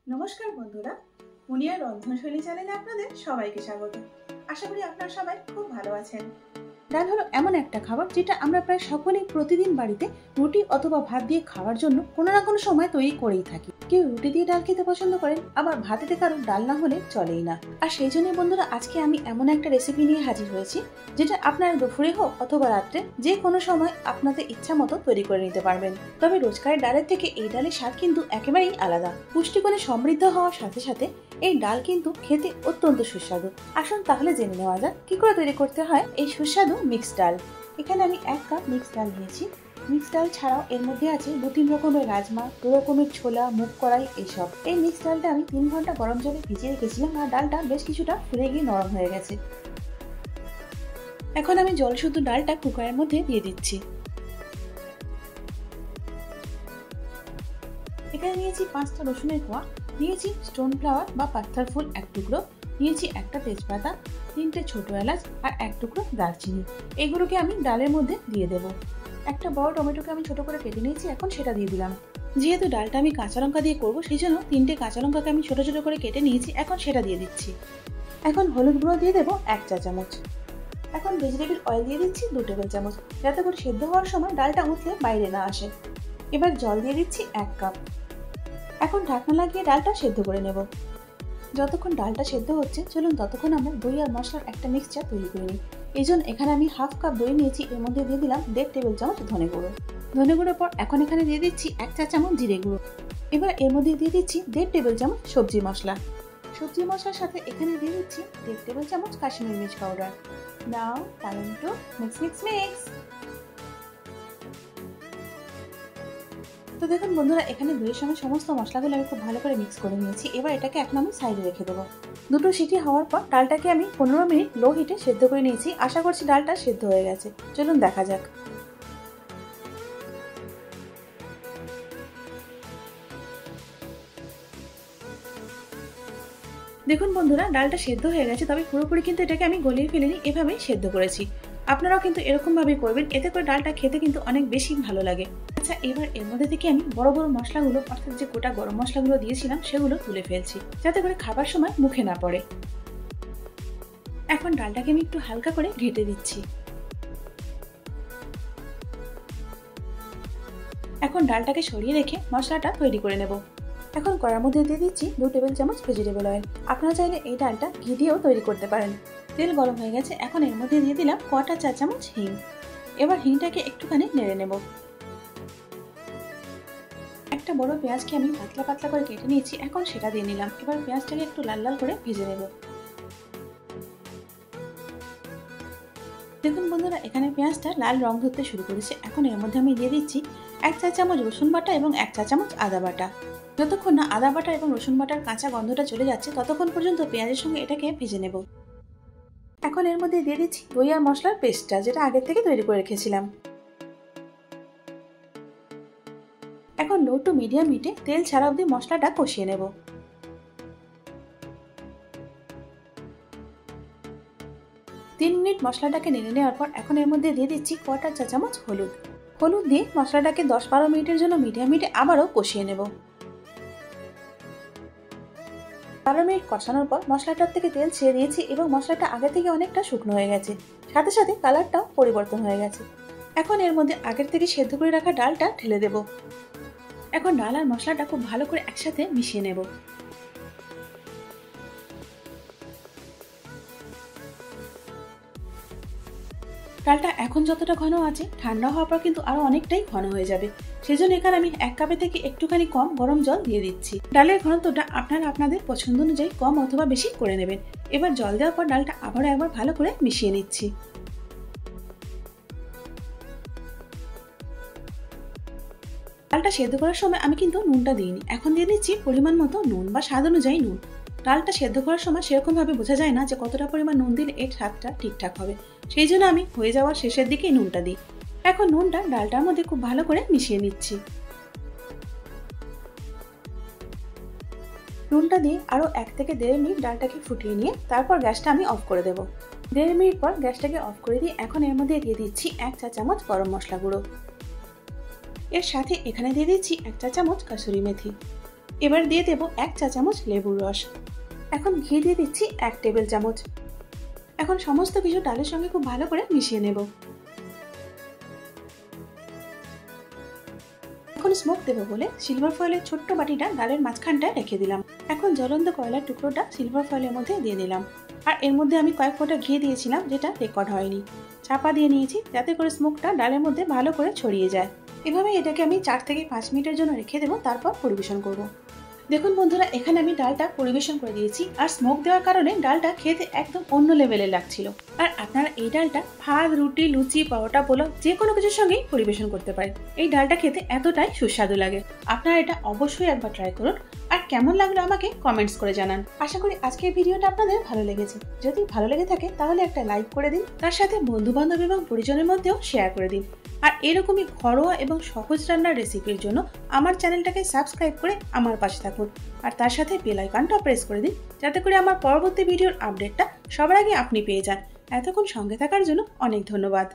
নমস্কার বন্ধুরা, মুনিয়ার রন্ধনশৈলী চ্যানেলে আপনাদের সবাইকে স্বাগত। আশা করি আপনারা সবাই খুব ভালো আছেন। ডাল হলো এমন একটা খাবার যেটা আমরা প্রায় সকলেই প্রতিদিন বাড়িতে রুটি অথবা ভাত দিয়ে খাওয়ার জন্য কোনো না কোনো সময় তৈরি করেই থাকি। কেউ রুটি দিয়ে ডাল খেতে পছন্দ করেন, আবার ভাতেতে কারো ডাল না হলে চলেই না। আর সেই জন্য বন্ধুরা, আজকে আমি এমন একটা রেসিপি নিয়ে হাজির হয়েছি যেটা আপনারা দুপুরে হোক অথবা রাত্রে যে কোনো সময় আপনাদের ইচ্ছা মতো তৈরি করে নিতে পারবেন। তবে রোজকারের ডালের থেকে এই ডালের স্বাদ কিন্তু একেবারেই আলাদা। পুষ্টিগুণে সমৃদ্ধ হওয়ার সাথে সাথে এই ডাল কিন্তু খেতে অত্যন্ত সুস্বাদু। আসুন তাহলে জেনে নেওয়া যাক কি করে তৈরি করতে হয় এই সুস্বাদু মিক্স ডাল। এখানে আমি 1 কাপ মিক্স ডাল নিয়েছি। মিক্স ডাল ছাড়াও এর মধ্যে আছে 2-3 রকমের রাজমা, 2 রকমের ছোলা, মুগ কড়াই এইসব। এই মিক্স ডালটা আমি 3 ঘন্টা গরম জলে ভিজিয়ে রেখেছিলাম আর ডালটা বেশ কিছুটা ফুলে গিয়ে নরম হয়ে গেছে। এখন আমি জল শুদ্ধ ডালটা কুকারের মধ্যে দিয়ে দিচ্ছি। এখানে নিয়েছি 5টা রসুনের কোয়া, নিয়েছি স্টোন ফ্লাওয়ার বা পাথর ফুল 1 টুকরো, নিয়েছি একটা তেজপাতা, 3টে ছোট এলাচ আর 1 টুকরো দারচিনি। এগুলোকে আমি ডালের মধ্যে দিয়ে দেব। একটা বড় টমেটোকে আমি ছোট করে কেটে নিয়েছি, এখন সেটা দিয়ে দিলাম। যেহেতু ডালটা আমি কাঁচা লঙ্কা দিয়ে করবো সেই জন্য 3টে কাঁচা লঙ্কাকে আমি ছোট ছোট করে কেটে নিয়েছি, এখন সেটা দিয়ে দিচ্ছি। এখন হলুদ গুঁড়ো দিয়ে দেবো 1 চা চামচ। এখন ভেজিটেবল অয়েল দিয়ে দিচ্ছি 2 টেবিল চামচ, যাতে করে সেদ্ধ হওয়ার সময় ডালটা উঠলে বাইরে না আসে। এবার জল দিয়ে দিচ্ছি 1 কাপ। এখন ঢাকনা লাগিয়ে ডালটা সেদ্ধ করে নেব। যতক্ষণ ডালটা সেদ্ধ হচ্ছে চলুন ততক্ষণ আমরা দই আর মশলার একটা মিক্সচার তৈরি করে নিই। এই জন্য এখানে আমি 1/2 কাপ দই নিয়েছি, এর মধ্যে দিয়ে দিলাম 1.5 টেবিল চামচ ধনে গুঁড়ো। ধনে গুঁড়োর পর এখন এখানে দিয়ে দিচ্ছি 1 চা চামচ জিরে গুঁড়ো। এবার এর মধ্যে দিয়ে দিচ্ছি 1.5 টেবিল চামচ সবজি মশলা। সবজি মশলার সাথে এখানে দিয়ে দিচ্ছি 1.5 টেবিল চামচ কাশ্মীরি মির্চ powder. Now time to mix. তো দেখুন বন্ধুরা, এখানে দইয়ের সঙ্গে সমস্ত মশলাগুলো আমি খুব ভালো করে মিক্স করে নিয়েছি। এবার এটাকে এখন আমি সাইডে রেখে দেবো। 2টো সিটি হওয়ার পর ডালটাকে আমি 15 মিনিট লো হিটে সেদ্ধ করে নিয়েছি। আশা করছি ডালটা সেদ্ধ হয়ে গেছে। চলুন দেখা যাক। দেখুন বন্ধুরা, ডালটা সেদ্ধ হয়ে গেছে, তবে পুরোপুরি কিন্তু এটাকে আমি গলিয়ে ফেলিনি, এভাবেই সেদ্ধ করেছি। আপনারাও কিন্তু এরকম ভাবে করবেন, এতে করে ডালটা খেতে কিন্তু অনেক বেশি ভালো লাগে। আচ্ছা, এবার এর মধ্যে থেকে আমি বড় বড় মশলাগুলো, অর্থাৎ যে গোটা গরম মশলাগুলো দিয়েছিলাম সেগুলো তুলে ফেলছি, যাতে করে খাবার সময় মুখে না পড়ে। এখন ডালটাকে আমি একটু হালকা করে ঘেঁটে দিচ্ছি। এখন ডালটাকে সরিয়ে রেখে মশলাটা তৈরি করে নেব। এখন কড়ার মধ্যে দিয়ে দিচ্ছি 2 টেবিল চামচ ভেজিটেবল অয়েল। আপনারা চাইলে এই ডালটা ঘি দিয়েও তৈরি করতে পারেন। তেল গরম হয়ে গেছে, এখন এর মধ্যে দিয়ে দিলাম 1/4 চা চামচ হিং। এবার হিংটাকে একটুখানি নেড়ে নেব। একটা বড় পেঁয়াজকে আমি পাতলা পাতলা করে কেটে নিয়েছি, এখন সেটা দিয়ে নিলাম। এবার পেঁয়াজটাকে একটু লাল লাল করে ভেজে নেব। দেখুন বন্ধুরা, এখানে পেঁয়াজটা লাল রং ধরতে শুরু করেছে। এখন এর মধ্যে আমি দিয়ে দিচ্ছি 1 চা চামচ রসুন বাটা এবং 1 চা চামচ আদা বাটা। যতক্ষণ না আদা বাটা এবং রসুন বাটার কাঁচা গন্ধটা চলে যাচ্ছে ততক্ষণ পর্যন্ত পেঁয়াজের সঙ্গে এটাকে ভেজে নেব। এখন এর মধ্যে দিয়ে দিচ্ছি দই আর মশলার পেস্টটা, যেটা আগের থেকে তৈরি করে রেখেছিলাম। এখন লো টু মিডিয়াম হিটে তেল ছাড়া অবধি মশলাটা কষিয়ে নেব। 3 মিনিট মশলাটাকে নেড়ে নেওয়ার পর এখন এর মধ্যে দিয়ে দিচ্ছি 1/4 চা চামচ হলুদ। হলুদ দিয়ে মশলাটাকে 10-12 মিনিটের জন্য মিডিয়াম হিটে আবারও কষিয়ে নেব। 12 মিনিট কষানোর পর মশলাটার থেকে তেল ছেড়ে দিয়েছি এবং মশলাটা আগে থেকে অনেকটা শুকনো হয়ে গেছে, সাথে সাথে কালারটাও পরিবর্তন হয়ে গেছে। এখন এর মধ্যে আগের থেকে সেদ্ধ করে রাখা ডালটা ঢেলে দেব। এখন ডাল আর মশলাটা খুব ভালো করে একসাথে মিশিয়ে নেব। ডালটা এখন যতটা ঘন আছে, ঠান্ডা হওয়ার পর কিন্তু আরো অনেকটাই ঘন হয়ে যাবে। সেজন্য এখানে আমি 1 কাপের থেকে একটুখানি কম গরম জল দিয়ে দিচ্ছি। ডালের ঘনত্বটা আপনারা আপনাদের পছন্দ অনুযায়ী কম অথবা বেশি করে নেবেন। এবার জল দেওয়ার পর ডালটা আবারও একবার ভালো করে মিশিয়ে নিচ্ছি। ডালটা সেদ্ধ করার সময় আমি কিন্তু নুনটা দিইনি। এখন দিয়ে দিচ্ছি পরিমাণ মতো নুন বা স্বাদ অনুযায়ী নুন। ডালটা সেদ্ধ করার সময় সেরকম ভাবে বোঝা যায় না যে কতটা পরিমাণ নুন দিলে এর স্বাদটা ঠিকঠাক হবে, সেই জন্য আমি হয়ে যাওয়ার শেষের দিকেই নুনটা দিই। এখন নুনটা ডালটার মধ্যে খুব ভালো করে মিশিয়ে নিচ্ছি। নুনটা দিয়ে আরো 1 থেকে 1.5 মিনিট ডালটাকে ফুটিয়ে নিয়ে তারপর গ্যাসটা আমি অফ করে দেব। 1.5 মিনিট পর গ্যাসটাকে অফ করে দিয়ে এখন এর মধ্যে দিয়ে দিচ্ছি 1 চা চামচ গরম মশলা গুঁড়ো। এর সাথে এখানে দিয়ে দিচ্ছি 1 চা চামচ কাসুরি মেথি। এবার দিয়ে দেব 1 চা চামচ লেবুর রস। এখন ঘি দিয়ে দিচ্ছি 1 টেবিল চামচ। এখন সমস্ত কিছু ডালের সঙ্গে খুব ভালো করে মিশিয়ে নেব। এখন স্মোক দেবো বলে সিলভার ফয়েলের ছোট্ট বাটিটা ডালের মাঝখানটায় রেখে দিলাম। এখন জ্বলন্ত কয়লার টুকরোটা সিলভার ফয়েলের মধ্যে দিয়ে দিলাম। আর এর মধ্যে আমি কয়েক ফোঁটা ঘি দিয়েছিলাম, যেটা রেকর্ড হয়নি। চাপা দিয়ে নিয়েছি যাতে করে স্মোকটা ডালের মধ্যে ভালো করে ছড়িয়ে যায়। এভাবে এটাকে আমি 4 থেকে 5 মিনিটের জন্য রেখে দেবো, তারপর পরিবেশন করব। দেখুন বন্ধুরা, এখানে আমি ডালটা পরিবেশন করে দিয়েছি। আর স্মোক দেওয়ার কারণে ডালটা খেতে একদম অন্য লেভেলের লাগছিল। আর আপনারা এই ডালটা ভাত, রুটি, লুচি, পরোটা, পোলাও যে কোনো কিছুর সঙ্গেই পরিবেশন করতে পারেন। এই ডালটা খেতে এতটাই সুস্বাদু লাগে। আপনারা এটা অবশ্যই একবার ট্রাই করুন। আর কেমন লাগলো আমাকে কমেন্টস করে জানান। আশা করি আজকের ভিডিওটা আপনাদের ভালো লেগেছে। যদি ভালো লেগে থাকে তাহলে একটা লাইক করে দিন, তার সাথে বন্ধু বান্ধব এবং পরিজনের মধ্যেও শেয়ার করে দিন। আর এরকমই ঘরোয়া এবং সহজ রান্নার রেসিপির জন্য আমার চ্যানেলটাকে সাবস্ক্রাইব করে আমার পাশে থাকুন। আর তার সাথে বেল আইকনটা প্রেস করে দিন, যাতে করে আমার পরবর্তী ভিডিওর আপডেটটা সবার আগে আপনি পেয়ে যান। এতক্ষণ সঙ্গে থাকার জন্য অনেক ধন্যবাদ।